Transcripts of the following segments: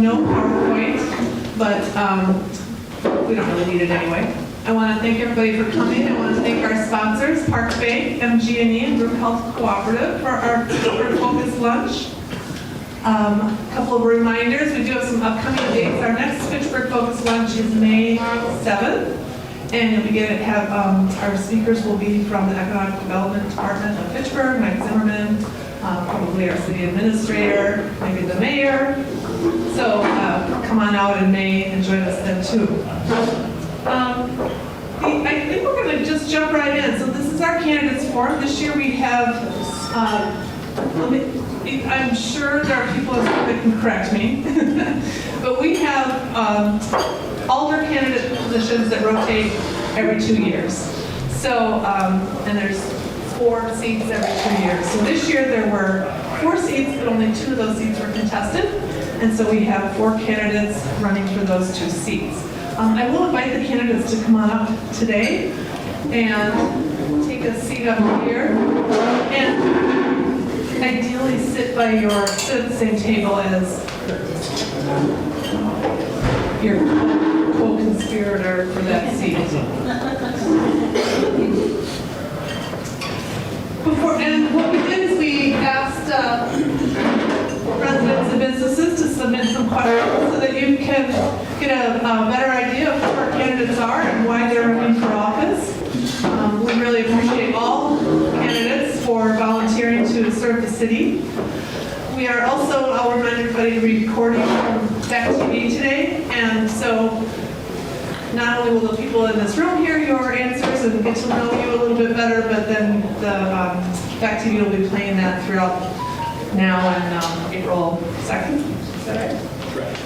no PowerPoint, but we don't really need it anyway. I want to thank everybody for coming. I want to thank our sponsors, Park Bank, MG&E, and Group Health Cooperative for our Focus Lunch. A couple of reminders, we do have some upcoming dates. Our next Fitchburg Focus Lunch is May 7th, and our speakers will be from the Economic Development Department of Fitchburg, Mike Zimmerman, probably our city administrator, maybe the mayor. So come on out in May and join us then too. I think we're going to just jump right in. So this is our candidates forum. This year we have, I'm sure there are people that can correct me, but we have alder candidate positions that rotate every 2 years. So, and there's 4 seats every 2 years. So this year there were 4 seats, but only 2 of those seats were contested. And so we have 4 candidates running for those 2 seats. I will invite the candidates to come on up today and take a seat up here. And ideally sit at the same table as your co-conspirator for that seat. And what we did is we asked residents and businesses to submit some questions so that you can get a better idea of who our candidates are and why they're running for office. We really appreciate all candidates for volunteering to serve the city. We are also, I'll remind everybody, recording from Back TV today, and so not only will the people in this room hear your answers and get to know you a little bit better, but then the Back TV will be playing that throughout now and April 2nd. Is that right? Correct.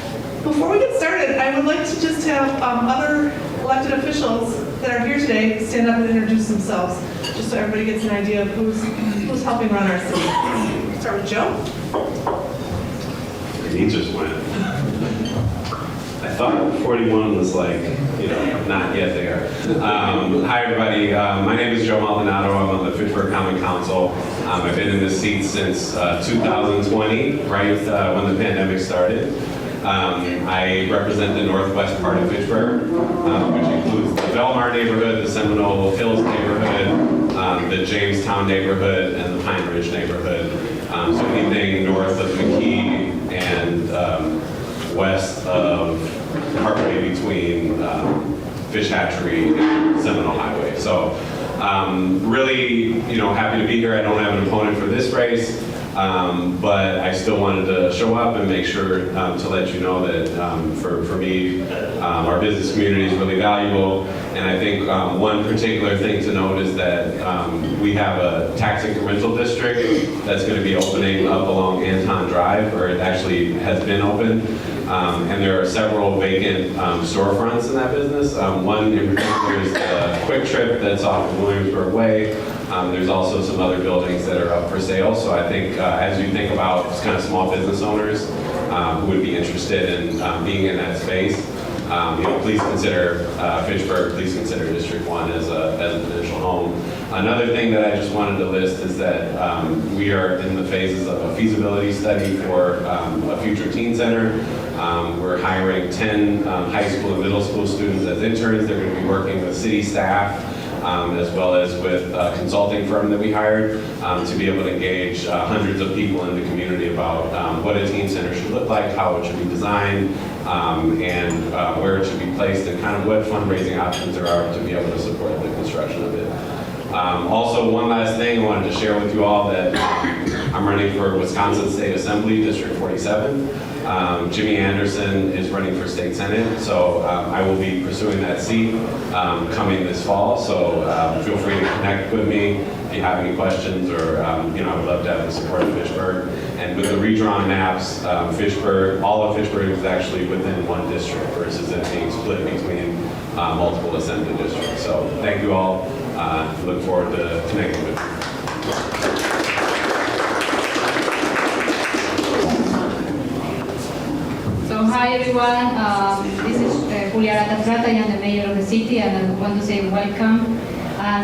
Before we get started, I would like to just have other elected officials that are here today stand up and introduce themselves, just so everybody gets an idea of who's helping run our city. We'll start with Joe. He just went. I thought 41 was like, not yet there. Hi everybody, my name is Joe Maldonado. I'm on the Fitchburg Common Council. I've been in this seat since 2020, right when the pandemic started. I represent the northwest part of Fitchburg, which includes the Belmar neighborhood, the Seminole Hills neighborhood, the Jamestown neighborhood, and the Pine Ridge neighborhood. So anything north of McKee and west of partway between Fish Hatchery and Seminole Highway. So really, happy to be here. I don't have an opponent for this race. But I still wanted to show up and make sure to let you know that for me, our business community is really valuable. And I think one particular thing to note is that we have a tax incremental district that's going to be opening up along Anton Drive, or it actually has been open. And there are several vacant storefronts in that business. One in particular is the Quick Trip that's off of Williamsburg Way. There's also some other buildings that are up for sale. So I think as you think about kind of small business owners who would be interested in being in that space, please consider Fitchburg, please consider District 1 as an initial home. Another thing that I just wanted to list is that we are in the phases of a feasibility study for a future teen center. We're hiring 10 high school and middle school students as interns. They're going to be working with city staff, as well as with a consulting firm that we hired to be able to engage hundreds of people in the community about what a teen center should look like, how it should be designed, and where it should be placed, and kind of what fundraising options there are to be able to support the construction of it. Also, one last thing I wanted to share with you all that I'm running for Wisconsin State Assembly, District 47. Jimmy Anderson is running for state senate, so I will be pursuing that seat coming this fall. So feel free to connect with me if you have any questions, or I would love to have the support of Fitchburg. And with the redrawn maps, Fitchburg, all of Fitchburg is actually within one district versus it being split between multiple assembly districts. So thank you all. Look forward to connecting with you. Hi everyone, this is Julia Dantzler. I am the mayor of the city, and I want to say welcome.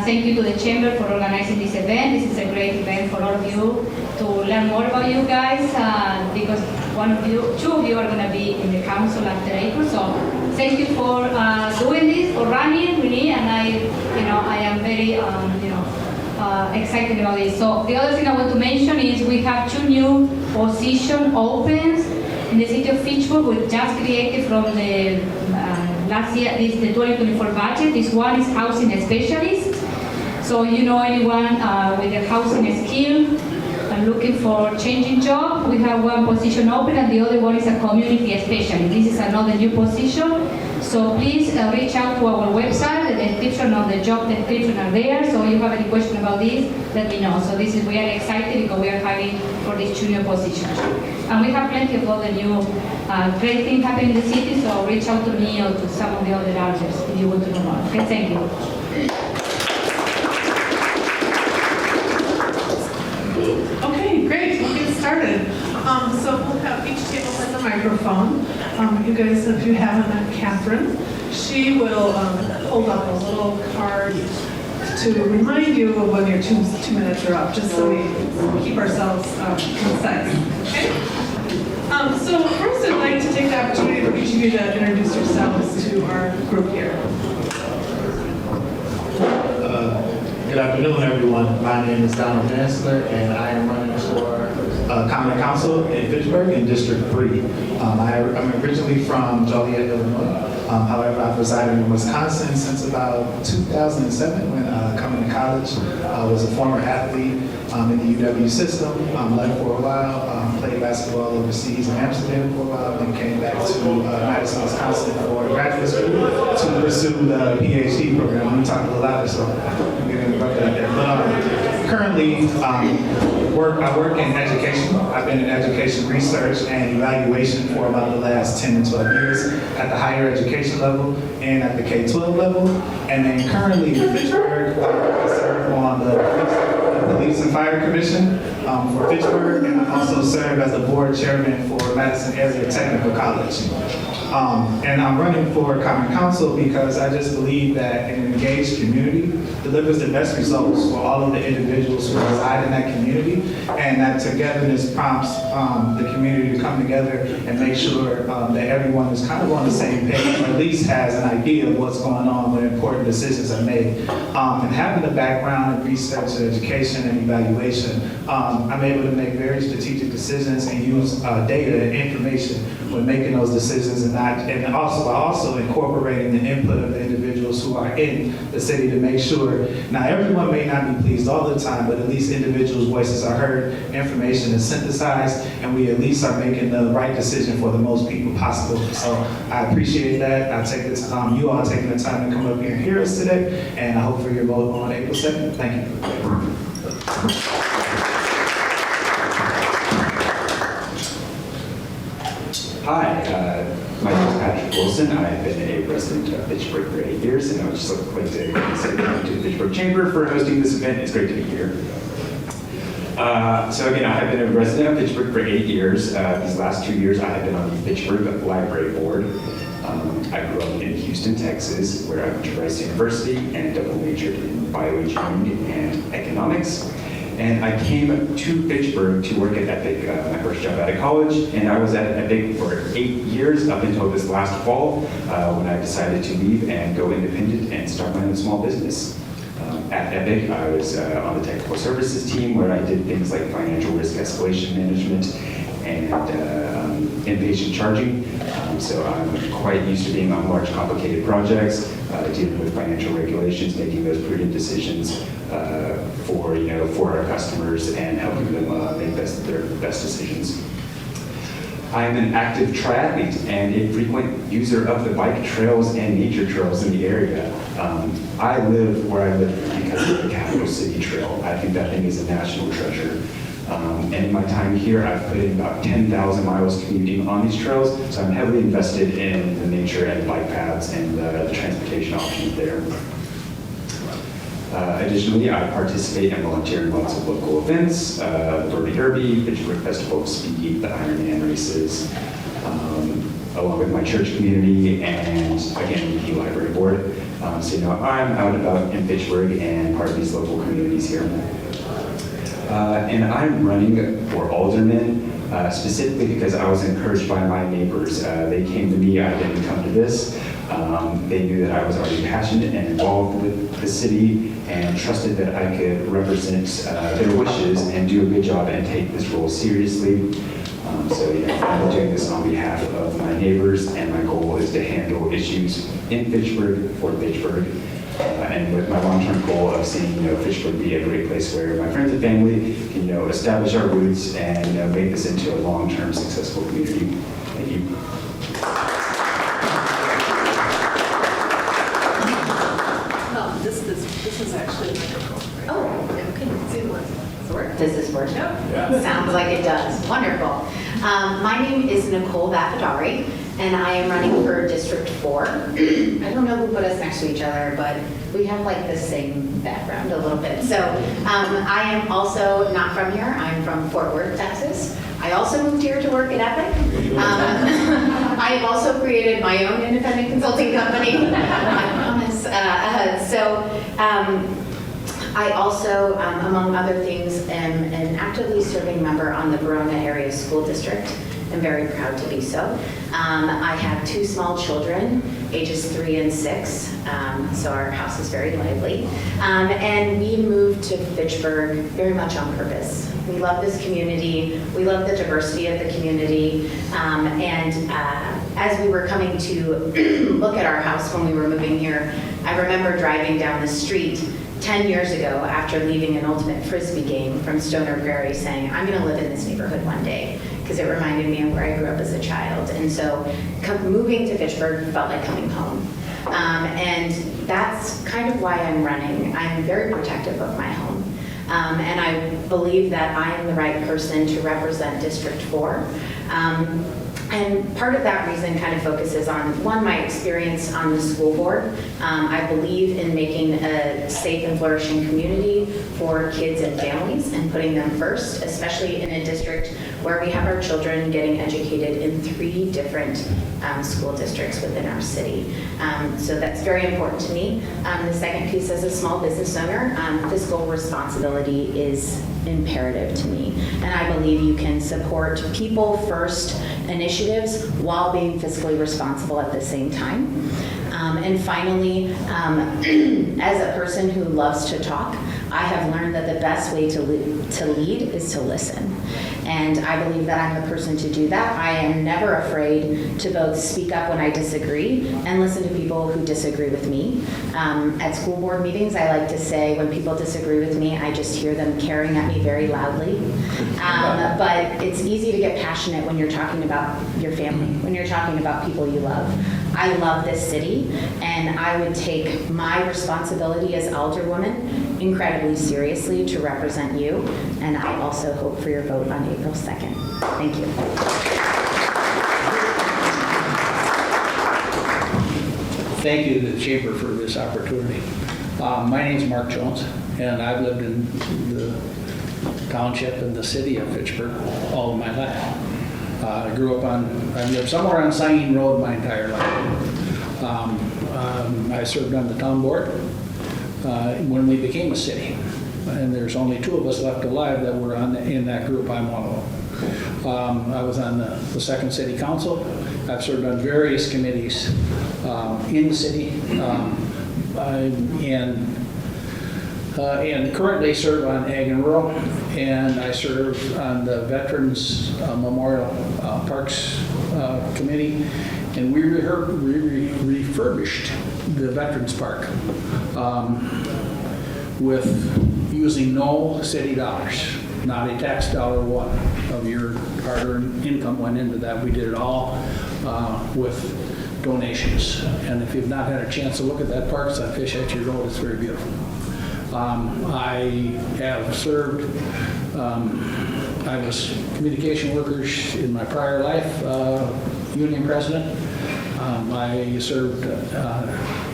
Thank you to the chamber for organizing this event. This is a great event for all of you to learn more about you guys, because two of you are going to be in the council after April. So thank you for doing this, for running with me, and I am very, excited about this. So the other thing I want to mention is we have 2 new position opens in the city of Fitchburg. We just created from the last year, this the 2024 budget. This one is housing specialist. So anyone with a housing skill and looking for changing job, we have one position open, and the other one is a community specialist. This is another new position. So please reach out to our website. The description of the job description are there. So if you have any question about this, let me know. So we are excited because we are hiring for this 2 new positions. And we have plenty of other new great things happening in the city. So reach out to me or to some of the other others if you want to know more. Okay, thank you. Okay, great. We'll get started. So we'll have each table has a microphone. You guys, if you haven't met Catherine, she will hold up a little card to remind you of when your 2 minutes are up, just so we keep ourselves concise. Okay? So first, I'd like to take the opportunity for each of you to introduce yourselves to our group here. Good afternoon, everyone. My name is Dantzler, and I am running for Common Council in Fitchburg in District 3. I'm originally from Joliet, Illinois. However, I've resided in Wisconsin since about 2007 when coming to college. I was a former athlete in the UW system, left for a while, played basketball overseas in Amsterdam for a while, then came back to Madison, Wisconsin for graduate school to pursue the PhD program. I'm talking a little louder, so I'm getting interrupted out there. But currently, I work in education. I've been in education research and evaluation for about the last 10 to 12 years at the higher education level and at the K-12 level. And then currently in Fitchburg, I serve on the Police and Fire Commission for Fitchburg, and I also serve as the board chairman for Madison Area Technical College. And I'm running for Common Council because I just believe that an engaged community delivers the best results for all of the individuals who reside in that community, and that togetherness prompts the community to come together and make sure that everyone is kind of on the same page, or at least has an idea of what's going on when important decisions are made. And having a background in research and education and evaluation, I'm able to make very strategic decisions and use data and information when making those decisions, and also incorporating the input of the individuals who are in the city to make sure. Now, everyone may not be pleased all the time, but at least individuals' voices are heard, information is synthesized, and we at least are making the right decision for the most people possible. So I appreciate that. I take this, you all taking the time to come up here and hear us today, and I hope for your vote on April 2nd. Thank you. Hi, my name is Patrick Wilson. I've been a resident of Fitchburg for 8 years, and I would just like to say thank you to the Fitchburg Chamber for hosting this event. It's great to be here. So again, I have been a resident of Fitchburg for 8 years. These last 2 years, I have been on the Fitchburg Library Board. I grew up in Houston, Texas, where I went to Rice University and double majored in bioengineering and economics. And I came to Fitchburg to work at Epic, my first job out of college, and I was at Epic for 8 years up until this last fall when I decided to leave and go independent and start my own small business. At Epic, I was on the technical services team where I did things like financial risk escalation management and inpatient charging. So I'm quite used to being on large, complicated projects, dealing with financial regulations, making those prudent decisions for our customers and helping them make their best decisions. I am an active triathlete and a frequent user of the bike trails and nature trails in the area. I live where I live because of the Capital City Trail. I think that thing is a national treasure. And in my time here, I've put in about 10,000 miles commuting on these trails, so I'm heavily invested in the nature and bike paths and the transportation options there. Additionally, I participate and volunteer in lots of local events, the Burby Derby, Fitchburg Festival of Speed, the Ironman races, along with my church community and, again, the library board. So, I'm out and about in Fitchburg and part of these local communities here. And I'm running for alderman specifically because I was encouraged by my neighbors. They came to me, I didn't come to this. They knew that I was already passionate and involved with the city and trusted that I could represent their wishes and do a good job and take this role seriously. So I'm doing this on behalf of my neighbors, and my goal is to handle issues in Fitchburg for Fitchburg. And with my long-term goal of seeing Fitchburg be a great place where my friends and family can establish our roots and make this into a long-term successful community. Thank you. This is actually a microphone. Right? Oh, okay. See the one. Does it work? Does this work? Yep. Sounds like it does. Wonderful. My name is Nicole Vafadari, and I am running for District 4. I don't know who put us next to each other, but we have like the same background a little bit. So I am also not from here. I'm from Fort Worth, Texas. I also moved here to work at Epic. I have also created my own independent consulting company. I promise. I also, among other things, am an actively serving member on the Verona Area School District. I'm very proud to be so. I have 2 small children, ages 3 and 6, so our house is very lively. And we moved to Fitchburg very much on purpose. We love this community. We love the diversity of the community. As we were coming to look at our house when we were moving here, I remember driving down the street 10 years ago after leaving an ultimate Frisbee game from Stoner Prairie saying, I'm going to live in this neighborhood one day, because it reminded me of where I grew up as a child. And so moving to Fitchburg felt like coming home. And that's kind of why I'm running. I'm very protective of my home. And I believe that I am the right person to represent District 4. And part of that reason kind of focuses on, one, my experience on the school board. I believe in making a safe and flourishing community for kids and families and putting them first, especially in a district where we have our children getting educated in 3 different school districts within our city. So that's very important to me. The second piece, as a small business owner, fiscal responsibility is imperative to me. And I believe you can support people first initiatives while being fiscally responsible at the same time. And finally, as a person who loves to talk, I have learned that the best way to lead is to listen. And I believe that I'm the person to do that. I am never afraid to both speak up when I disagree and listen to people who disagree with me. At school board meetings, I like to say when people disagree with me, I just hear them carrying at me very loudly. But it's easy to get passionate when you're talking about your family, when you're talking about people you love. I love this city, and I would take my responsibility as alderwoman incredibly seriously to represent you, and I also hope for your vote on April 2nd. Thank you. Thank you to the Chamber for this opportunity. My name is Marc Jones, and I've lived in the township and the city of Fitchburg all of my life. I lived somewhere on Sain Road my entire life. I served on the town board when we became a city. And there's only 2 of us left alive that were in that group. I'm one of them. I was on the second city council. I've served on various committees in the city, and currently serve on Ag and Rural, and I serve on the Veterans Memorial Parks Committee, and we refurbished the Veterans Park with using no city dollars. Not a tax dollar one of your hard-earned income went into that. We did it all with donations. And if you've not had a chance to look at that park, it's on Fish Hatchery Road. It's very beautiful. I have served, I was communication workers in my prior life, union president. I served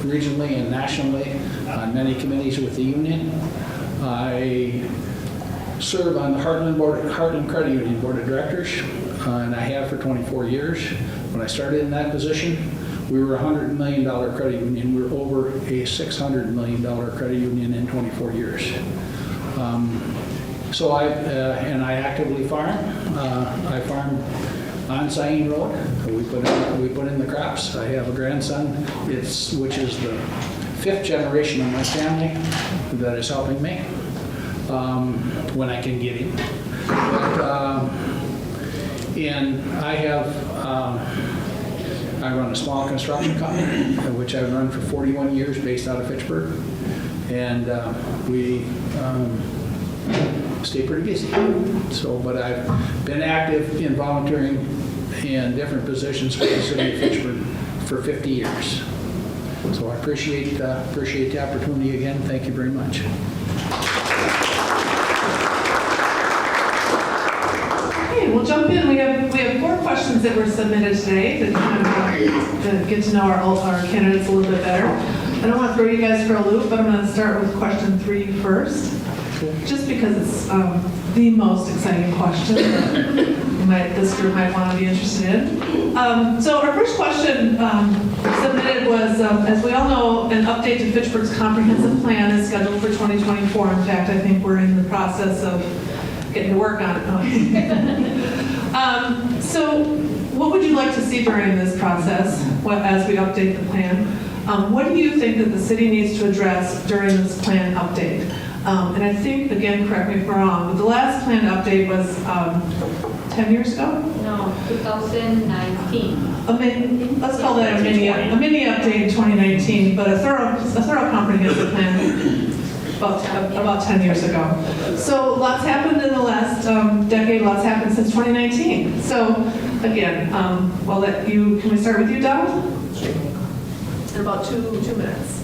regionally and nationally on many committees with the union. I serve on the Heartland Credit Union Board of Directors, and I have for 24 years. When I started in that position, we were a $100 million credit union. We're over a $600 million credit union in 24 years. I actively farm. I farm on Sain Road. We put in the crops. I have a grandson, which is the 5th generation of my family that is helping me when I can get him. But, and I run a small construction company, which I've run for 41 years based out of Fitchburg. And we stay pretty busy. So, but I've been active in volunteering in different positions for the city of Fitchburg for 50 years. So I appreciate the opportunity again. Thank you very much. Okay, we'll jump in. We have 4 questions that were submitted today to kind of to get to know our candidates a little bit better. I don't want to throw you guys for a loop, but I'm going to start with question 3 first, just because it's the most exciting question that this group might want to be interested in. So our first question submitted was, as we all know, an update to Fitchburg's comprehensive plan is scheduled for 2024. In fact, I think we're in the process of getting to work on it. So what would you like to see during this process as we update the plan? What do you think that the city needs to address during this plan update? And I think, again, correct me if I'm wrong, but the last plan update was 10 years ago? No, 2019. Let's call that a mini update in 2019, but a thorough comprehensive plan about 10 years ago. So lots happened in the last decade, lots happened since 2019. So again, can we start with you, Donald? In about two minutes.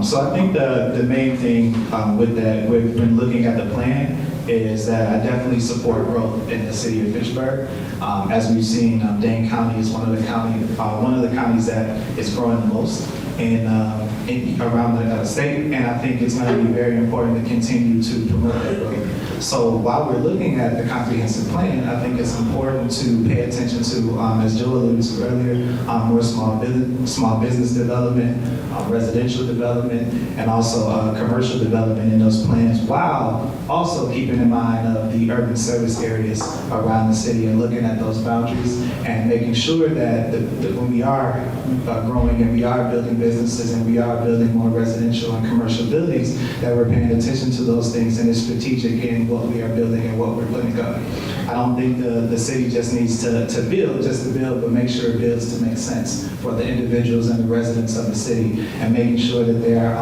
So I think the main thing with that, when looking at the plan, is that I definitely support growth in the city of Fitchburg. As we've seen, Dane County is one of the counties that is growing the most around the state, and I think it's going to be very important to continue to promote that growth. So while we're looking at the comprehensive plan, I think it's important to pay attention to, as Joe alluded to earlier, more small business development, residential development, and also commercial development in those plans, while also keeping in mind of the urban service areas around the city and looking at those boundaries and making sure that when we are growing and we are building businesses and we are building more residential and commercial buildings, that we're paying attention to those things and it's strategic in what we are building and what we're putting up. I don't think the city just needs to build just to build, but make sure it builds to make sense for the individuals and the residents of the city, and making sure that they're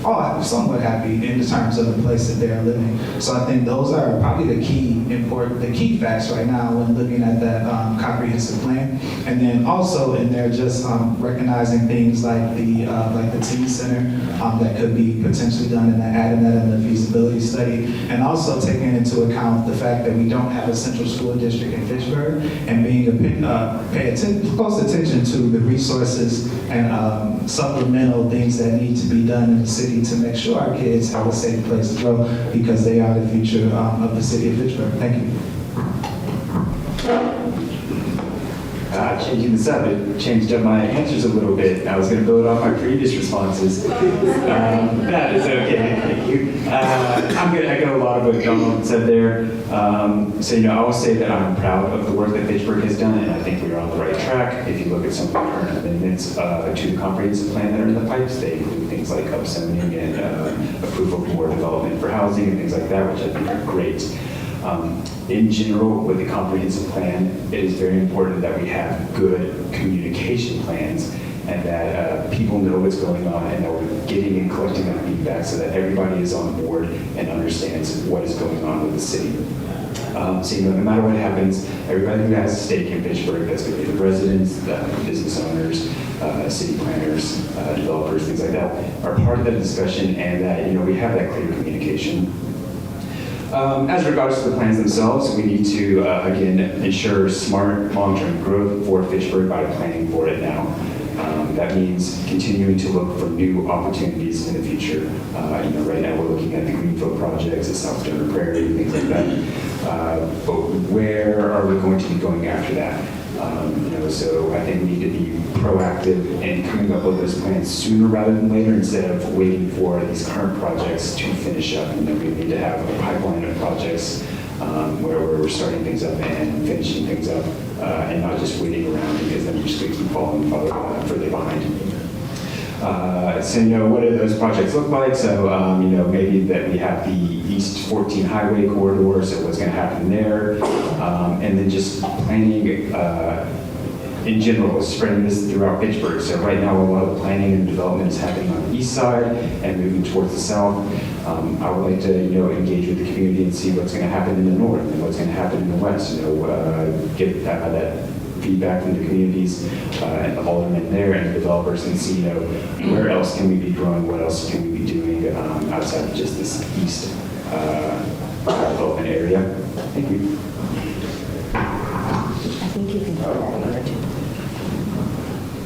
all somewhat happy in terms of the place that they're living. So I think those are probably the key facts right now when looking at that comprehensive plan. And then also in there, just recognizing things like the teen center that could be potentially done, and adding that in the feasibility study, and also taking into account the fact that we don't have a central school district in Fitchburg, and pay close attention to the resources and supplemental things that need to be done in the city to make sure our kids have a safe place to grow, because they are the future of the city of Fitchburg. Thank you. Changing this up, it changed up my answers a little bit. I was going to build off my previous responses. That is okay, thank you. I'm going to echo a lot of what Donald said there. So, I will say that I'm proud of the work that Fitchburg has done, and I think we are on the right track. If you look at some of the current amendments to the comprehensive plan that are in the pipes, they include things like upzoning and approval for development for housing and things like that, which I think are great. In general, with the comprehensive plan, it is very important that we have good communication plans, and that people know what's going on, and that we're getting and collecting that feedback so that everybody is on board and understands what is going on with the city. So, no matter what happens, everybody who has a stake in Fitchburg, that's going to be the residents, the business owners, city planners, developers, things like that, are part of that discussion, and that, we have that clear communication. As regards to the plans themselves, we need to, again, ensure smart long-term growth for Fitchburg by planning for it now. That means continuing to look for new opportunities in the future. Right now we're looking at the Greenfield projects, the South Stoner Prairie, things like that. But where are we going to be going after that? So I think we need to be proactive in coming up with those plans sooner rather than later, instead of waiting for these current projects to finish up. We need to have a pipeline of projects where we're starting things up and finishing things up, and not just waiting around because then we're just going to keep falling further behind. So, what do those projects look like? So, maybe that we have the East 14 Highway corridor, so what's going to happen there, and then just planning in general, spreading this throughout Fitchburg. So right now, a lot of planning and development is happening on the east side and moving towards the south. I would like to, engage with the community and see what's going to happen in the north and what's going to happen in the west. Get that feedback from the communities and the aldermen there and the developers, and see, where else can we be growing, what else can we be doing outside of just this east development area. Thank you. I think you can put that over too.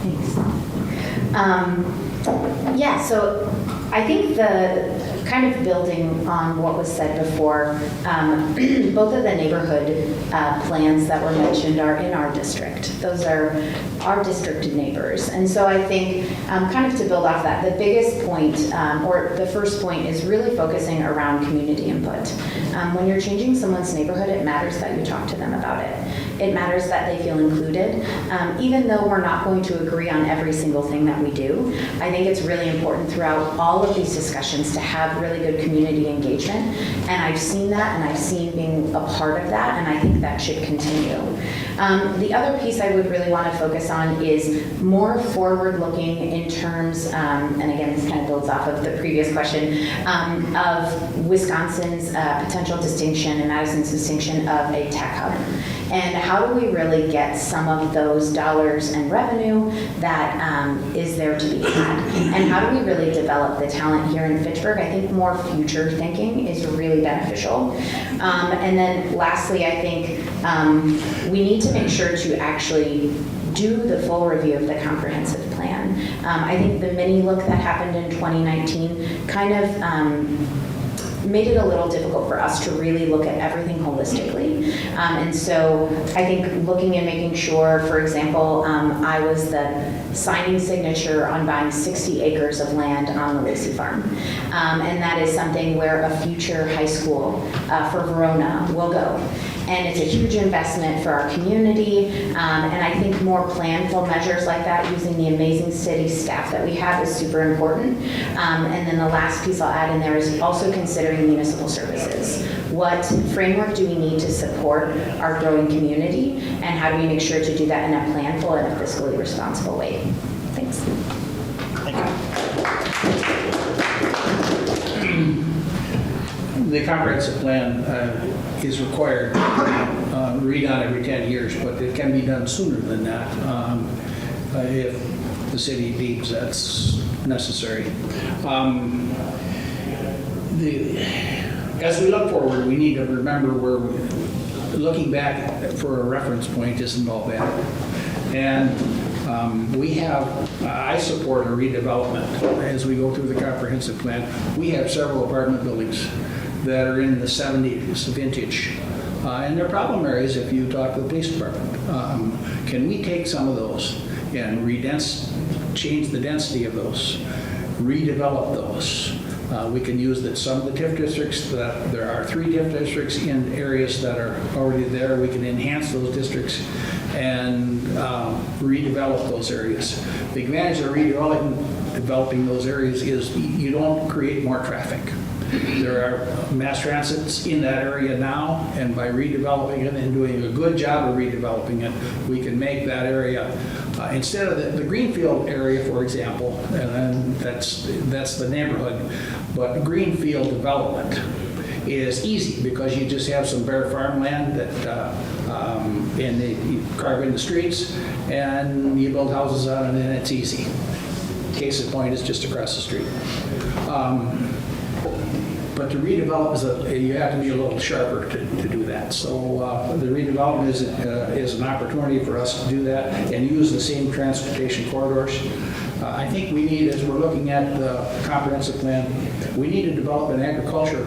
Thanks. Yeah, so I think the kind of building on what was said before, both of the neighborhood plans that were mentioned are in our district. Those are our district neighbors. And so I think kind of to build off that, the biggest point, or the first point, is really focusing around community input. When you're changing someone's neighborhood, it matters that you talk to them about it. It matters that they feel included. Even though we're not going to agree on every single thing that we do, I think it's really important throughout all of these discussions to have really good community engagement. And I've seen that, and I've seen being a part of that, and I think that should continue. The other piece I would really want to focus on is more forward-looking in terms, and again, this kind of builds off of the previous question, of Wisconsin's potential distinction and Madison's distinction of a tech hub. And how do we really get some of those dollars and revenue that is there to be had? And how do we really develop the talent here in Fitchburg? I think more future thinking is really beneficial. And then lastly, I think we need to make sure to actually do the full review of the comprehensive plan. I think the mini look that happened in 2019 kind of made it a little difficult for us to really look at everything holistically. And so I think looking and making sure, for example, I was the signing signature on buying 60 acres of land on the Lacey Farm. And that is something where a future high school for Verona will go. And it's a huge investment for our community. And I think more planful measures like that, using the amazing city staff that we have, is super important. And then the last piece I'll add in there is also considering municipal services. What framework do we need to support our growing community? And how do we make sure to do that in a planful and a fiscally responsible way? Thanks. The comprehensive plan is required redone every 10 years, but it can be done sooner than that if the city deems that's necessary. As we look forward, we need to remember looking back for a reference point isn't all bad. And I support a redevelopment as we go through the comprehensive plan. We have several apartment buildings that are in the 70s vintage. And they're problem areas if you talk to the police department. Can we take some of those and change the density of those, redevelop those? We can use some of the TIF districts. There are 3 TIF districts in areas that are already there. We can enhance those districts and redevelop those areas. The advantage of redeveloping those areas is you don't create more traffic. There are mass transits in that area now, and by redeveloping it and doing a good job of redeveloping it, we can make that area, instead of the Greenfield area, for example, and that's the neighborhood, but Greenfield development is easy because you just have some bare farmland that and you carve in the streets and you build houses on it, and it's easy. Case in point is just across the street. But to redevelop, you have to be a little sharper to do that. So the redevelopment is an opportunity for us to do that and use the same transportation corridors. I think we need, as we're looking at the comprehensive plan, we need to develop an agriculture.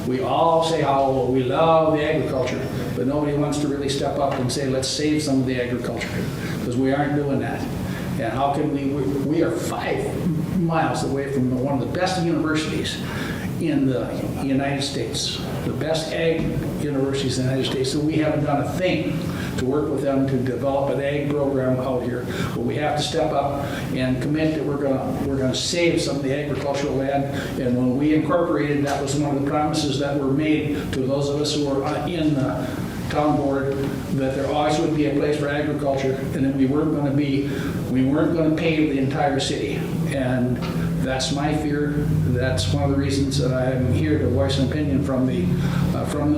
We all say how we love the agriculture, but nobody wants to really step up and say, let's save some of the agriculture, because we aren't doing that. And how can we are 5 miles away from one of the best universities in the United States, the best ag universities in the United States, and we haven't done a thing to work with them to develop an ag program out here. But we have to step up and commit that we're gonna save some of the agricultural land. And when we incorporated, that was one of the promises that were made to those of us who were in the town board, that there always would be a place for agriculture, and that we weren't going to pave the entire city. And that's my fear. That's one of the reasons that I'm here to voice an opinion from the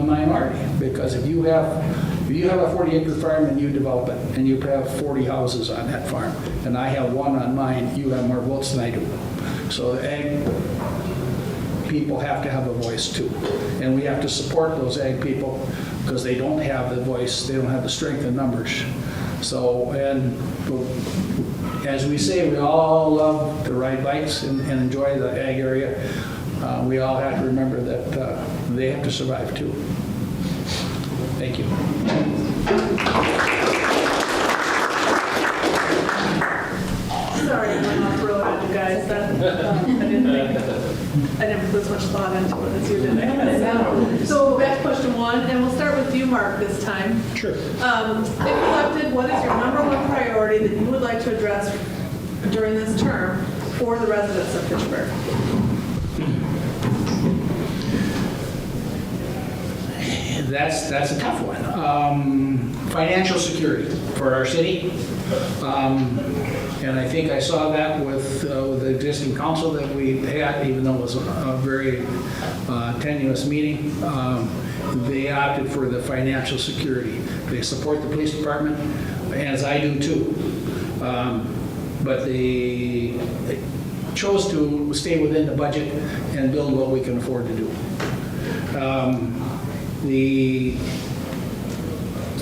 minority. Because if you have a 40-acre farm and you develop it, and you have 40 houses on that farm, and I have one on mine, you have more votes than I do. So the ag people have to have a voice too. And we have to support those ag people, because they don't have the voice, they don't have the strength in numbers. So, and as we say, we all love to ride bikes and enjoy the ag area. We all have to remember that they have to survive too. Thank you. Sorry, I went off road on you guys. I didn't put as much thought into it as you did. So we'll go back to question one, and we'll start with you, Mark, this time. Sure. If elected, what is your number one priority that you would like to address during this term for the residents of Fitchburg? That's a tough one. Financial security for our city. And I think I saw that with the existing council that we had, even though it was a very tenuous meeting. They opted for the financial security. They support the police department, as I do too. But they chose to stay within the budget and build what we can afford to do.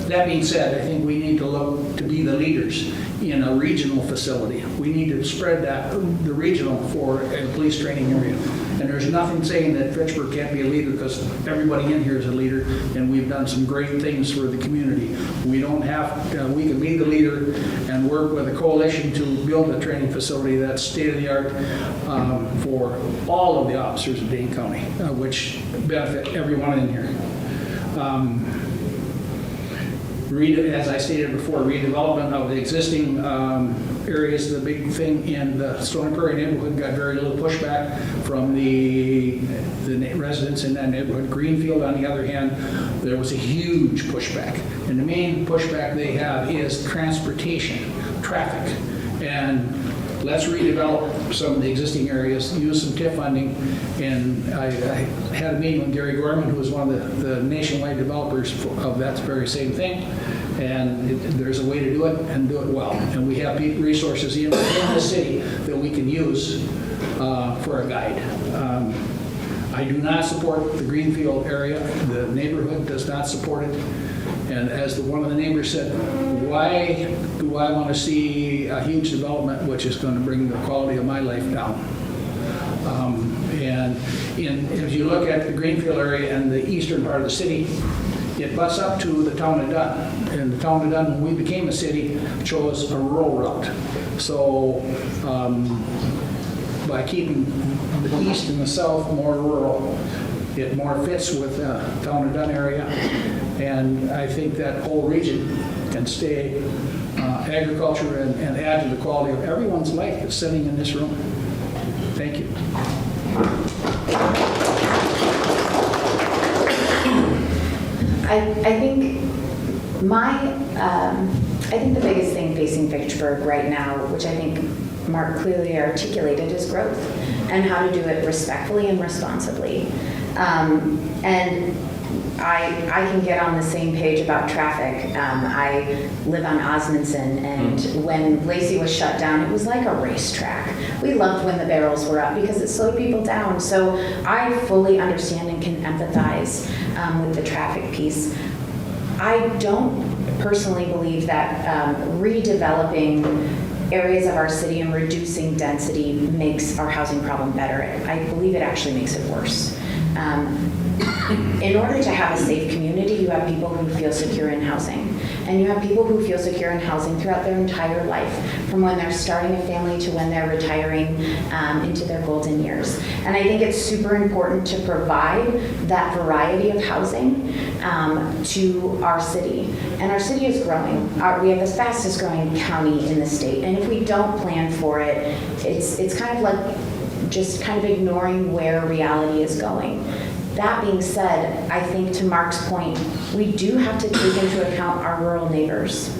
That being said, I think we need to look to be the leaders in a regional facility. We need to spread the regional for a police training area. And there's nothing saying that Fitchburg can't be a leader, because everybody in here is a leader, and we've done some great things for the community. We don't have, we can be the leader and work with a coalition to build a training facility that's state-of-the-art for all of the officers of Dane County, which benefit everyone in here. As I stated before, redevelopment of the existing areas, the big thing in the Stony Prairie neighborhood got very little pushback from the residents in that neighborhood. Greenfield, on the other hand, there was a huge pushback. And the main pushback they have is transportation, traffic. And let's redevelop some of the existing areas, use some TIF funding. And I had a meeting with Gary Gorman, who is one of the nationwide developers of that very same thing. And there's a way to do it and do it well. And we have resources in the city that we can use for a guide. I do not support the Greenfield area. The neighborhood does not support it. And as one of the neighbors said, why do I want to see a huge development which is going to bring the quality of my life down? And if you look at the Greenfield area and the eastern part of the city, it butts up to the town of Dunn. And the town of Dunn, when we became a city, chose a rural route. So by keeping the east and the south more rural, it more fits with the town of Dunn area. And I think that whole region can stay agriculture and add to the quality of everyone's life that's sitting in this room. Thank you. I think the biggest thing facing Fitchburg right now, which I think Mark clearly articulated, is growth and how to do it respectfully and responsibly. And I can get on the same page about traffic. I live on Osmondson, and when Lacey was shut down, it was like a racetrack. We loved when the barrels were up because it slowed people down. So I fully understand and can empathize with the traffic piece. I don't personally believe that redeveloping areas of our city and reducing density makes our housing problem better. I believe it actually makes it worse. In order to have a safe community, you have people who feel secure in housing. And you have people who feel secure in housing throughout their entire life, from when they're starting a family to when they're retiring into their golden years. And I think it's super important to provide that variety of housing to our city. And our city is growing. We have the fastest growing county in the state. And if we don't plan for it, it's kind of like just kind of ignoring where reality is going. That being said, I think to Marc's point, we do have to take into account our rural neighbors.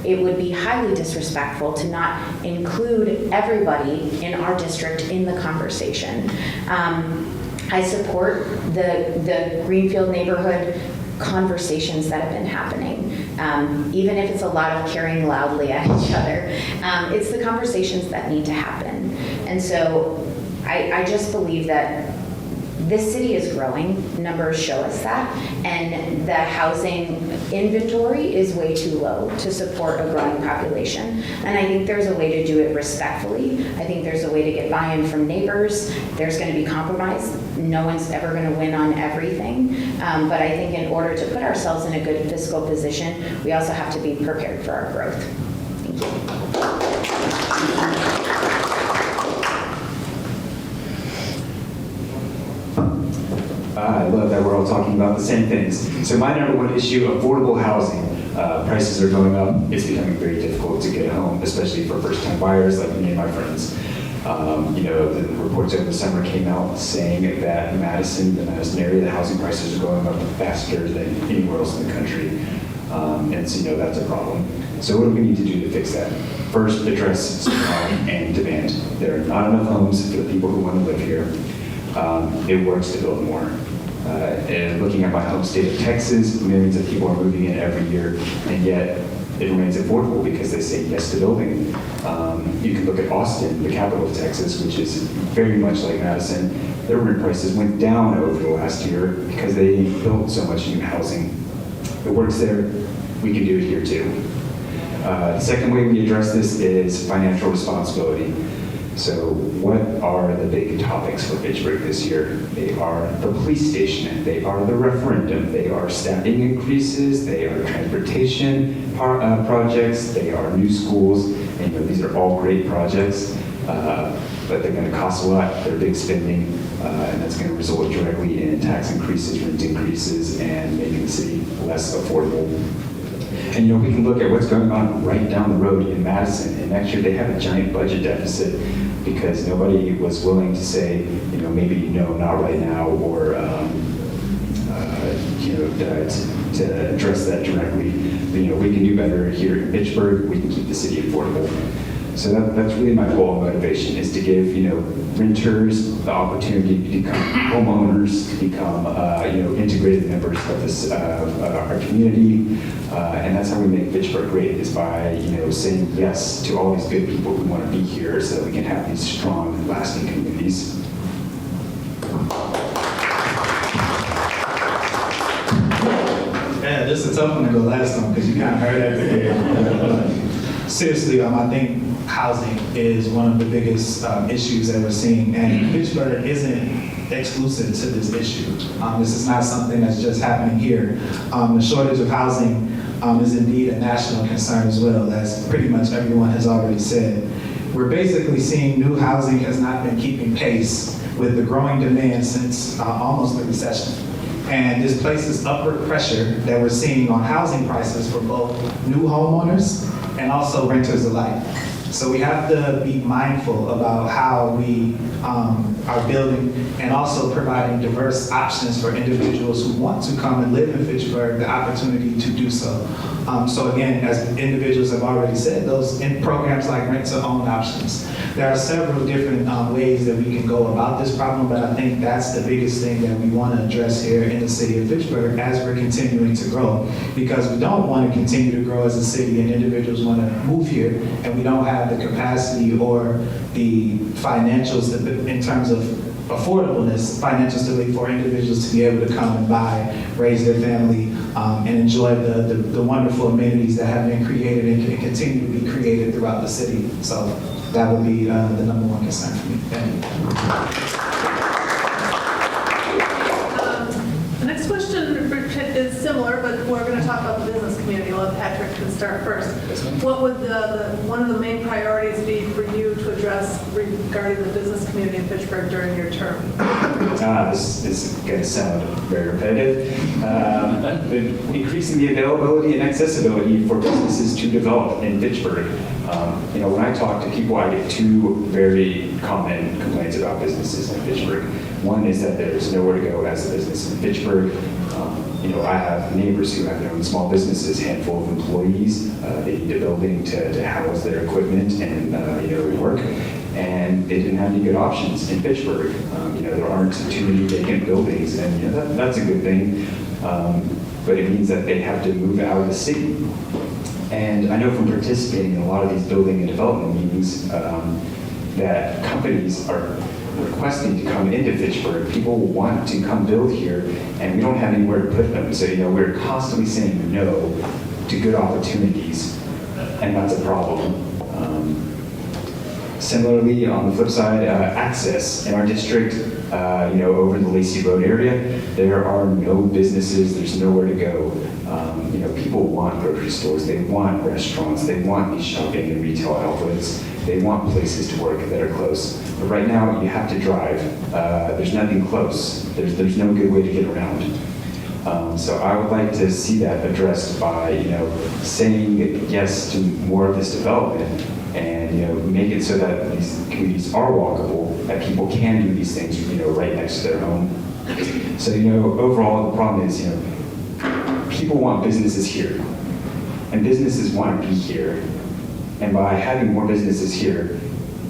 It would be highly disrespectful to not include everybody in our district in the conversation. I support the Greenfield neighborhood conversations that have been happening, even if it's a lot of carrying loudly at each other. It's the conversations that need to happen. And so I just believe that this city is growing, numbers show us that, and the housing inventory is way too low to support a growing population. And I think there's a way to do it respectfully. I think there's a way to get buy-in from neighbors. There's going to be compromise. No one's ever going to win on everything. But I think in order to put ourselves in a good fiscal position, we also have to be prepared for our growth. Thank you. I love that we're all talking about the same things. So my number one issue, affordable housing. Prices are going up. It's becoming very difficult to get a home, especially for first-time buyers like me and my friends. The reports over the summer came out saying that the Madison area, the housing prices are going up faster than anywhere else in the country. And so, that's a problem. So what do we need to do to fix that? First, address supply and demand. There are not enough homes for the people who want to live here. It works to build more. And looking at my home state of Texas, millions of people are moving in every year, and yet it remains affordable because they say yes to building. You can look at Austin, the capital of Texas, which is very much like Madison. Their rent prices went down over the last year because they built so much new housing. It works there. We can do it here too. The second way we address this is financial responsibility. So what are the big topics for Fitchburg this year? They are the police station, they are the referendum, they are staffing increases, they are transportation projects, they are new schools, and these are all great projects, but they're going to cost a lot, they're big spending, and that's going to result directly in tax increases, rent increases, and making the city less affordable. And we can look at what's going on right down the road in Madison, and next year they have a giant budget deficit because nobody was willing to say, maybe no, not right now, or to address that directly. But, we can do better here in Fitchburg. We can keep the city affordable. So that's really my goal and motivation, is to give renters the opportunity to become homeowners, to become integrated members of this our community, and that's how we make Fitchburg great, is by saying yes to all these good people who want to be here, so that we can have these strong, lasting communities. Yeah, this is a tough one to go last on because you kind of heard everything. Seriously, I think housing is one of the biggest issues that we're seeing, and Fitchburg isn't exclusive to this issue. This is not something that's just happening here. The shortage of housing is indeed a national concern as well, as pretty much everyone has already said. We're basically seeing new housing has not been keeping pace with the growing demand since almost the recession. And this places upward pressure that we're seeing on housing prices for both new homeowners and also renters alike. So we have to be mindful about how we are building and also providing diverse options for individuals who want to come and live in Fitchburg, the opportunity to do so. So again, as individuals have already said, those in programs like rent-to-own options. There are several different ways that we can go about this problem, but I think that's the biggest thing that we want to address here in the city of Fitchburg as we're continuing to grow. Because we don't want to continue to grow as a city and individuals want to move here and we don't have the capacity or the financials in terms of affordableness, financial stability for individuals to be able to come and buy, raise their family, and enjoy the wonderful amenities that have been created and can continue to be created throughout the city. So that would be the number one concern for me. Thank you. The next question is similar, but we're going to talk about the business community. We'll have Patrick can start first. What would one of the main priorities be for you to address regarding the business community in Fitchburg during your term? This is going to sound very repetitive, but increasing the availability and accessibility for businesses to develop in Fitchburg. When I talk to people, I get two very common complaints about businesses in Fitchburg. One is that there's nowhere to go as a business in Fitchburg. I have neighbors who have their own small businesses, handful of employees. They need a building to house their equipment and work. And they didn't have any good options in Fitchburg. There aren't too many vacant buildings, and that's a good thing. But it means that they have to move out of the city. And I know from participating in a lot of these building and development meetings that companies are requesting to come into Fitchburg. People want to come build here, and we don't have anywhere to put them. So, we're constantly saying no to good opportunities, and that's a problem. Similarly, on the flip side, access in our district, over the Lacey Road area, there are no businesses, there's nowhere to go. People want grocery stores, they want restaurants, they want these shopping and retail outlets, they want places to work that are close. But right now, you have to drive. There's nothing close. There's no good way to get around. So I would like to see that addressed by, saying yes to more of this development and, make it so that these communities are walkable, that people can do these things, right next to their home. So, overall, the problem is, people want businesses here, and businesses want to be here. And by having more businesses here,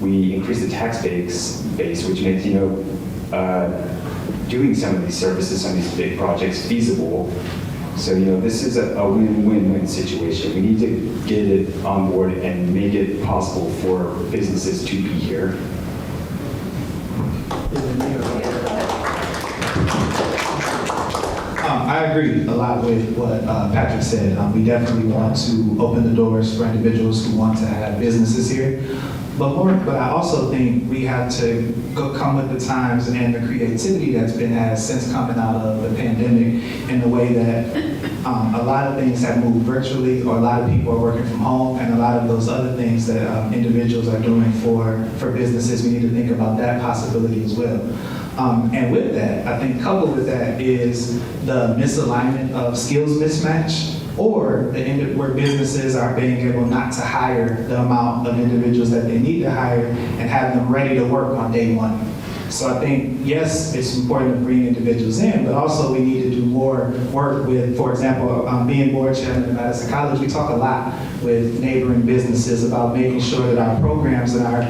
we increase the tax base, which makes, doing some of these services, some of these big projects feasible. So, this is a win-win-win situation. We need to get it on board and make it possible for businesses to be here. I agree a lot with what Patrick said. We definitely want to open the doors for individuals who want to have businesses here. But I also think we have to come with the times and the creativity that's been had since coming out of the pandemic, in the way that a lot of things have moved virtually, or a lot of people are working from home, and a lot of those other things that individuals are doing for businesses, we need to think about that possibility as well. And with that, I think coupled with that is the misalignment of skills mismatch, or where businesses are being able not to hire the amount of individuals that they need to hire and have them ready to work on day one. So I think, yes, it's important to bring individuals in, but also we need to do more work with, for example, being board chairman at Madison College, we talk a lot with neighboring businesses about making sure that our programs and our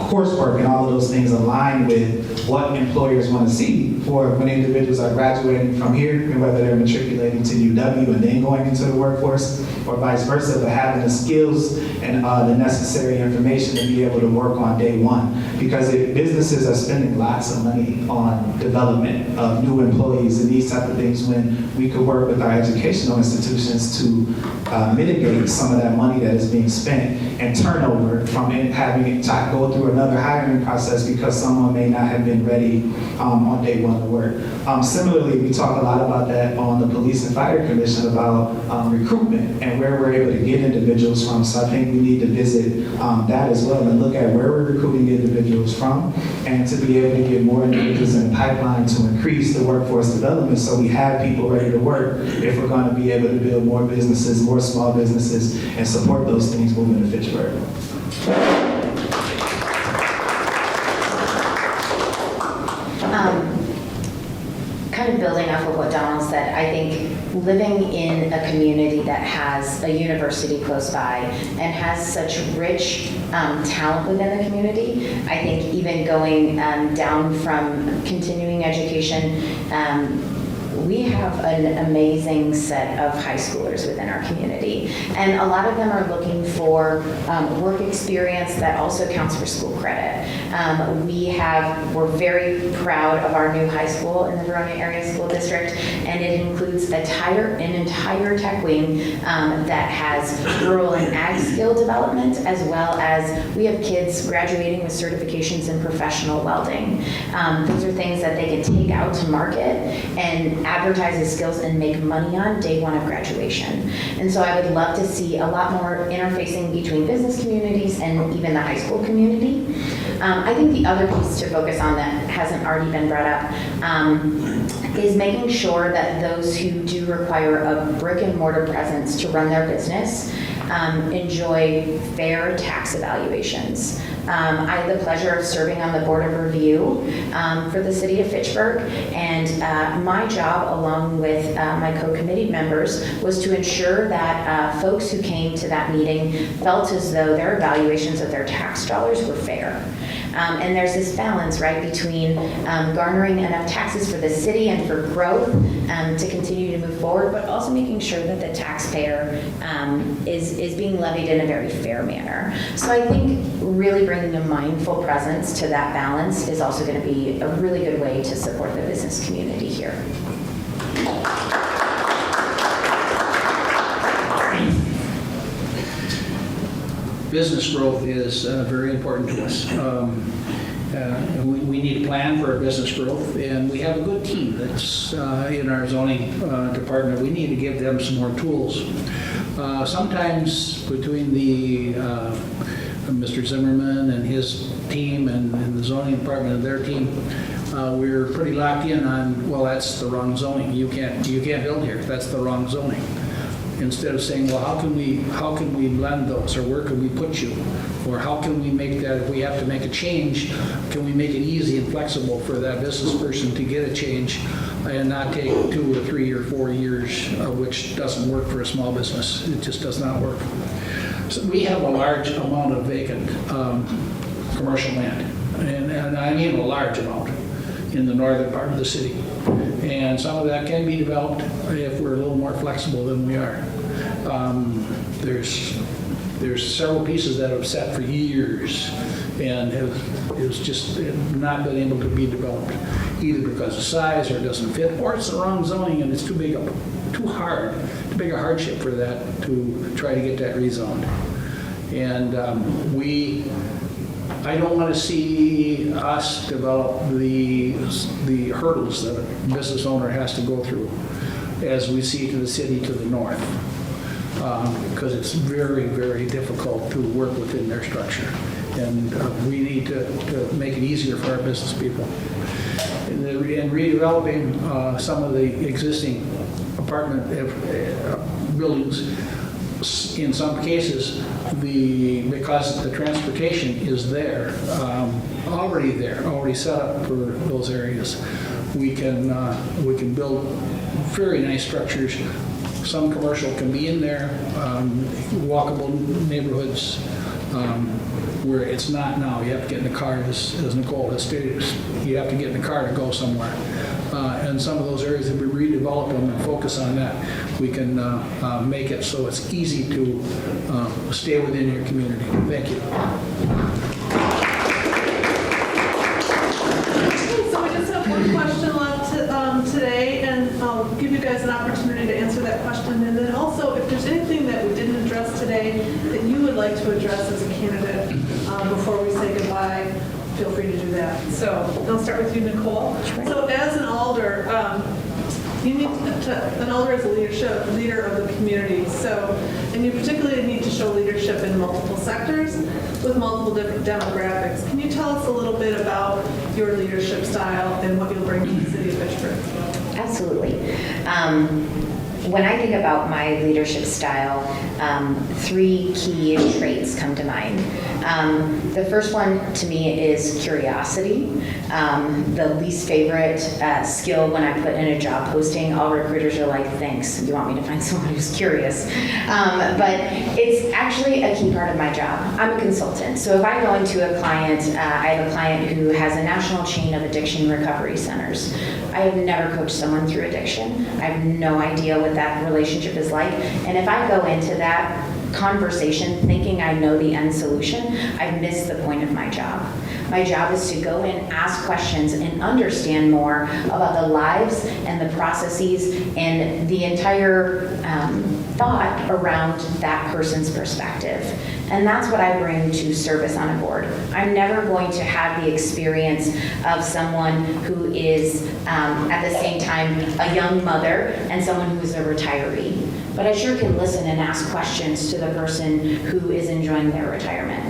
coursework and all of those things align with what employers want to see for when individuals are graduating from here, and whether they're matriculating to UW and then going into the workforce, or vice versa, but having the skills and the necessary information to be able to work on day one. Because businesses are spending lots of money on development of new employees and these type of things, when we could work with our educational institutions to mitigate some of that money that is being spent and turnover from having it go through another hiring process because someone may not have been ready on day one to work. Similarly, we talk a lot about that on the Police and Fire Commission about recruitment and where we're able to get individuals from. So I think we need to visit that as well and look at where we're recruiting individuals from, and to be able to get more individuals in the pipeline to increase the workforce development, so we have people ready to work if we're going to be able to build more businesses, more small businesses, and support those things moving to Fitchburg. Kind of building off of what Donald said, I think living in a community that has a university close by and has such rich talent within the community, I think even going down from continuing education, we have an amazing set of high schoolers within our community. And a lot of them are looking for work experience that also counts for school credit. We're very proud of our new high school in the Verona Area School District, and it includes an entire tech wing that has rural and ag skill development, as well as we have kids graduating with certifications in professional welding. Those are things that they can take out to market and and advertise his skills and make money on day one of graduation. And so I would love to see a lot more interfacing between business communities and even the high school community. I think the other piece to focus on that hasn't already been brought up is making sure that those who do require a brick and mortar presence to run their business enjoy fair tax evaluations. I had the pleasure of serving on the Board of Review for the City of Fitchburg, and my job, along with my co-committee members, was to ensure that folks who came to that meeting felt as though their evaluations of their tax dollars were fair. And there's this balance, right, between garnering enough taxes for the city and for growth to continue to move forward, but also making sure that the taxpayer is being levied in a very fair manner. So I think really bringing a mindful presence to that balance is also going to be a really good way to support the business community here. Business growth is very important to us. We need a plan for our business growth, and we have a good team that's in our zoning department. We need to give them some more tools. Sometimes between the Mr. Zimmerman and his team and the zoning department and their team, we're pretty locked in on, well, that's the wrong zoning. You can't build here. That's the wrong zoning. Instead of saying, well, how can we blend those, or where can we put you, or how can we make that, if we have to make a change, can we make it easy and flexible for that business person to get a change and not take 2 or 3 or 4 years, which doesn't work for a small business. It just does not work. So we have a large amount of vacant commercial land, and I mean a large amount in the northern part of the city. And some of that can be developed if we're a little more flexible than we are. There's several pieces that have sat for years and has just not been able to be developed, either because of size or it doesn't fit, or it's the wrong zoning and it's too big a hardship for that to try to get that rezoned. And I don't want to see us develop the hurdles that a business owner has to go through as we see to the city to the north, because it's very, very difficult to work within their structure. And we need to make it easier for our business people. And redeveloping some of the existing apartment buildings, in some cases, because the transportation is already set up for those areas, we can build very nice structures. Some commercial can be in there, walkable neighborhoods where it's not now. You have to get in the car, as Nicole has stated, you have to get in the car to go somewhere. And some of those areas, if we redevelop them and focus on that, we can make it so it's easy to stay within your community. Thank you. So we just have one question left today, and I'll give you guys an opportunity to answer that question. And then also, if there's anything that we didn't address today that you would like to address as a candidate before we say goodbye, feel free to do that. So I'll start with you, Nicole. So as an alder, an alder is a leader of the community. So, and you particularly need to show leadership in multiple sectors with multiple different demographics. Can you tell us a little bit about your leadership style and what you'll bring to the city of Fitchburg? Absolutely. When I think about my leadership style, 3 key traits come to mind. The first one to me is curiosity. The least favorite skill when I put in a job posting, all recruiters are like, thanks, you want me to find someone who's curious. But it's actually a key part of my job. I'm a consultant. So if I go into a client, I have a client who has a national chain of addiction recovery centers. I have never coached someone through addiction. I have no idea what that relationship is like. And if I go into that conversation thinking I know the end solution, I've missed the point of my job. My job is to go in, ask questions, and understand more about the lives and the processes and the entire thought around that person's perspective. And that's what I bring to service on a board. I'm never going to have the experience of someone who is at the same time a young mother and someone who is a retiree. But I sure can listen and ask questions to the person who is enjoying their retirement.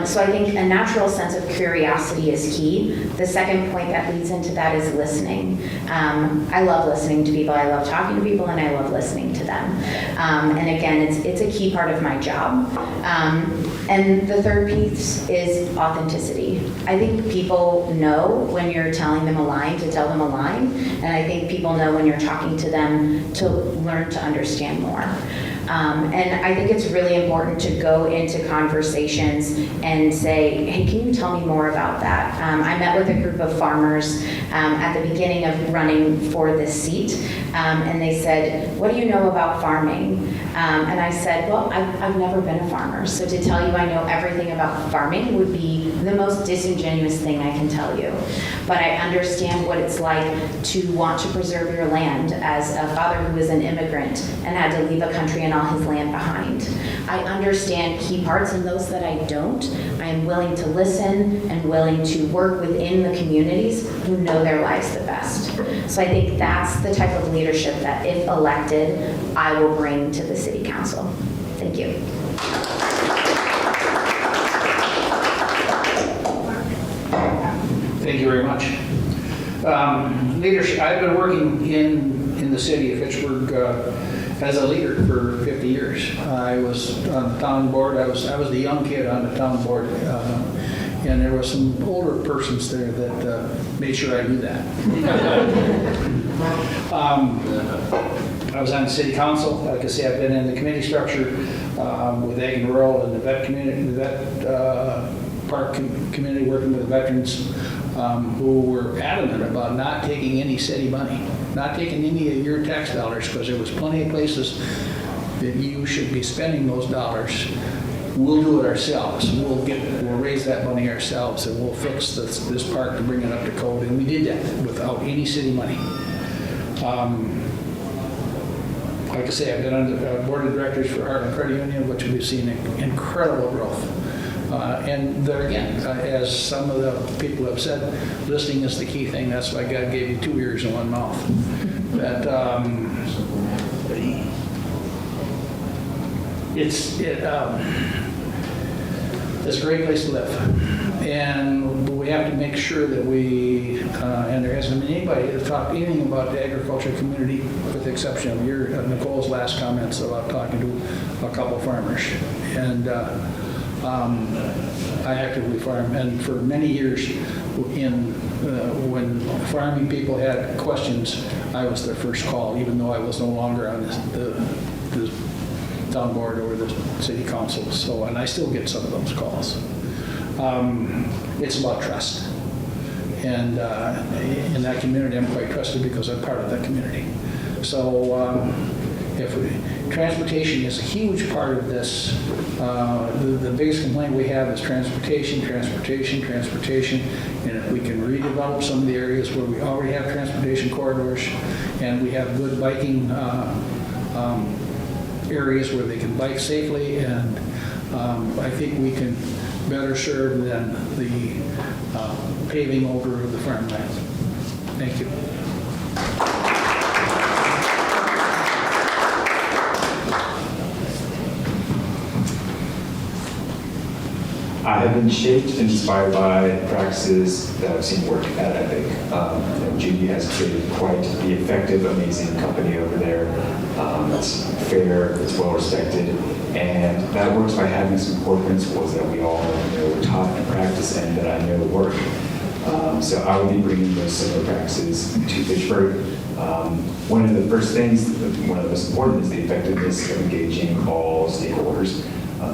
So I think a natural sense of curiosity is key. The second point that leads into that is listening. I love listening to people. I love talking to people, and I love listening to them. And again, it's a key part of my job. And the third piece is authenticity. I think people know when you're telling them a line to tell them a line, and I think people know when you're talking to them to learn to understand more. And I think it's really important to go into conversations and say, hey, can you tell me more about that? I met with a group of farmers at the beginning of running for this seat, and they said, what do you know about farming? And I said, well, I've never been a farmer, so to tell you I know everything about farming would be the most disingenuous thing I can tell you. But I understand what it's like to want to preserve your land as a father who is an immigrant and had to leave a country and all his land behind. I understand key parts, and those that I don't, I am willing to listen and willing to work within the communities who know their lives the best. So I think that's the type of leadership that, if elected, I will bring to the City Council. Thank you. Thank you very much. Leadership, I've been working in the city of Fitchburg as a leader for 50 years. I was on the town board. I was the young kid on the town board, and there were some older persons there that made sure I knew that. I was on the city council. Like I say, I've been in the committee structure with Ag and Rural and the vet community, the vet park community, working with veterans who were adamant about not taking any city money, not taking any of your tax dollars, because there was plenty of places that you should be spending those dollars. We'll do it ourselves. We'll raise that money ourselves, and we'll fix this park to bring it up to code. And we did that without any city money. Like I say, I've been on the board of directors for Heartland Credit Union, which we've seen incredible growth. And there again, as some of the people have said, listening is the key thing. That's why God gave you 2 ears and 1 mouth. That it's a great place to live, and we have to make sure that we and there hasn't been anybody to talk anything about the agriculture community, with the exception of your Nicole's last comments about talking to a couple farmers. And I actively farm, and for many years, when farming people had questions, I was their first call, even though I was no longer on the town board or the city council. So, and I still get some of those calls. It's about trust, and in that community, I'm quite trusted because I'm part of that community. So, transportation is a huge part of this. The biggest complaint we have is transportation. And if we can redevelop some of the areas where we already have transportation corridors, and we have good biking areas where they can bike safely, and I think we can better serve than the paving over of the farmland. Thank you. I have been shaped and inspired by practices that I've seen work at Epic. Judy has created quite the effective, amazing company over there. It's fair, it's well respected, and that works by having some core principles that we all taught and practice and that I know work. So I will be bringing those similar practices to Fitchburg. One of the first things, one of the most important, is the effectiveness of engaging all stakeholders.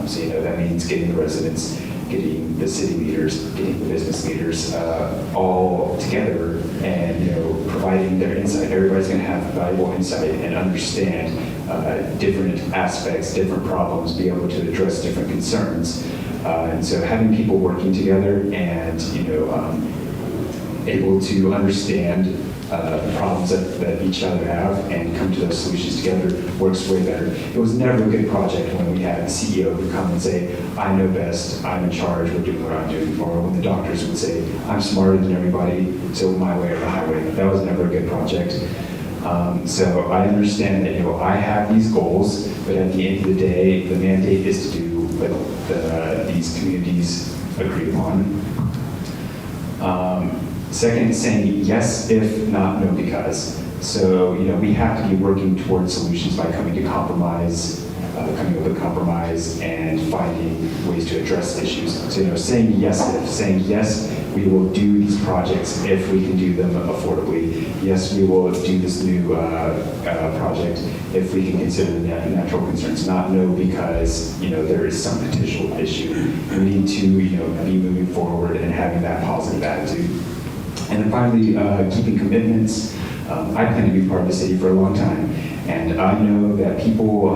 So that means getting the residents, getting the city leaders, getting the business leaders all together, and providing their insight. Everybody's going to have valuable insight and understand different aspects, different problems, be able to address different concerns. And so having people working together and able to understand the problems that each other have and come to those solutions together works way better. It was never a good project when we had the CEO who come and say, I know best, I'm in charge, we're doing what I'm doing, or when the doctors would say, I'm smarter than everybody, so my way or the highway. That was never a good project. So I understand that, I have these goals, but at the end of the day, the mandate is to do what these communities agree upon. Second, saying yes if, not no because. So, we have to be working towards solutions by coming to compromise, coming up with a compromise and finding ways to address issues. So, saying yes if, saying yes, we will do these projects if we can do them affordably. Yes, we will do this new project if we can consider the natural concerns. Not no because, there is some potential issue. We need to, be moving forward and having that positive attitude. And then finally, keeping commitments. I plan to be part of the city for a long time, and I know that people,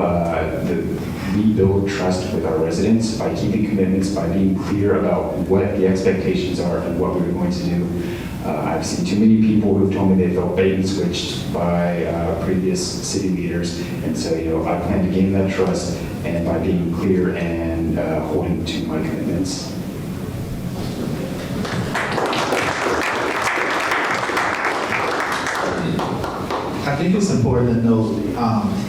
we build trust with our residents by keeping commitments, by being clear about what the expectations are and what we're going to do. I've seen too many people who've told me they felt bait and switched by previous city leaders, and so I plan to gain that trust, and by being clear and holding to my commitments. I think it's important to note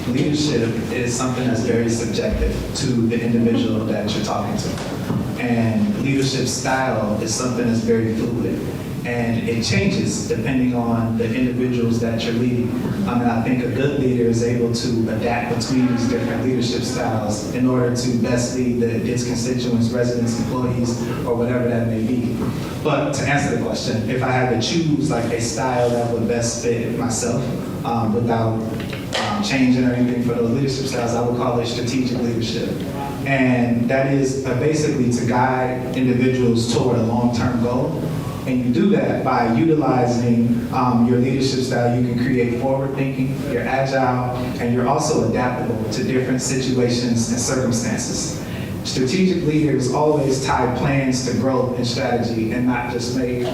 leadership is something that's very subjective to the individual that you're talking to. And leadership style is something that's very fluid. And it changes depending on the individuals that you're leading. And I think a good leader is able to adapt between these different leadership styles in order to best lead its constituents, residents, employees, or whatever that may be. But to answer the question, if I had to choose like a style that would best fit myself without changing or anything for those leadership styles, I would call it strategic leadership. And that is basically to guide individuals toward a long-term goal. And you do that by utilizing your leadership style. You can create forward thinking, you're agile, and you're also adaptable to different situations and circumstances. Strategic leaders always tie plans to growth and strategy and not just make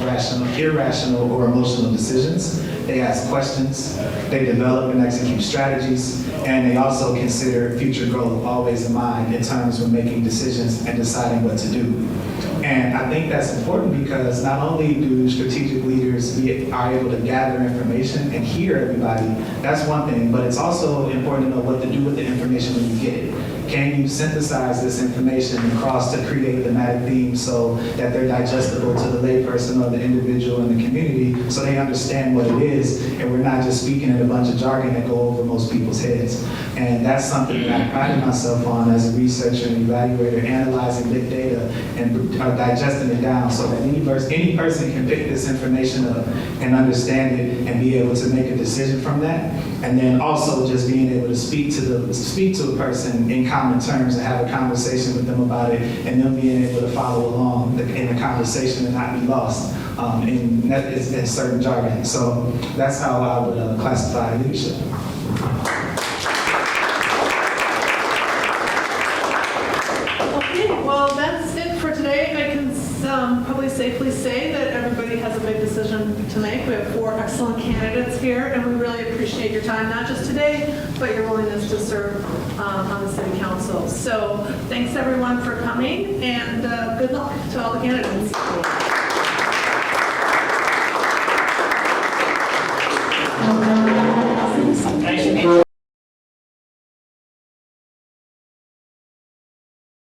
irrational or emotional decisions. They ask questions, they develop and execute strategies, and they also consider future growth always in mind in terms of making decisions and deciding what to do. And I think that's important because not only do strategic leaders are able to gather information and hear everybody, that's one thing, but it's also important to know what to do with the information when you get it. Can you synthesize this information across to create thematic themes so that they're digestible to the layperson or the individual in the community so they understand what it is and we're not just speaking in a bunch of jargon that go over most people's heads. And that's something that I prided myself on as a researcher and evaluator, analyzing big data and digesting it down so that any person can pick this information up and understand it and be able to make a decision from that. And then also just being able to speak to a person in common terms and have a conversation with them about it, and them being able to follow along in the conversation and not be lost in certain jargon. So that's how I would classify leadership. Okay, well, that's it for today. I can probably safely say that everybody has a big decision to make. We have 4 excellent candidates here, and we really appreciate your time, not just today, but your willingness to serve on the city council. So thanks everyone for coming, and good luck to all the candidates. Thank you.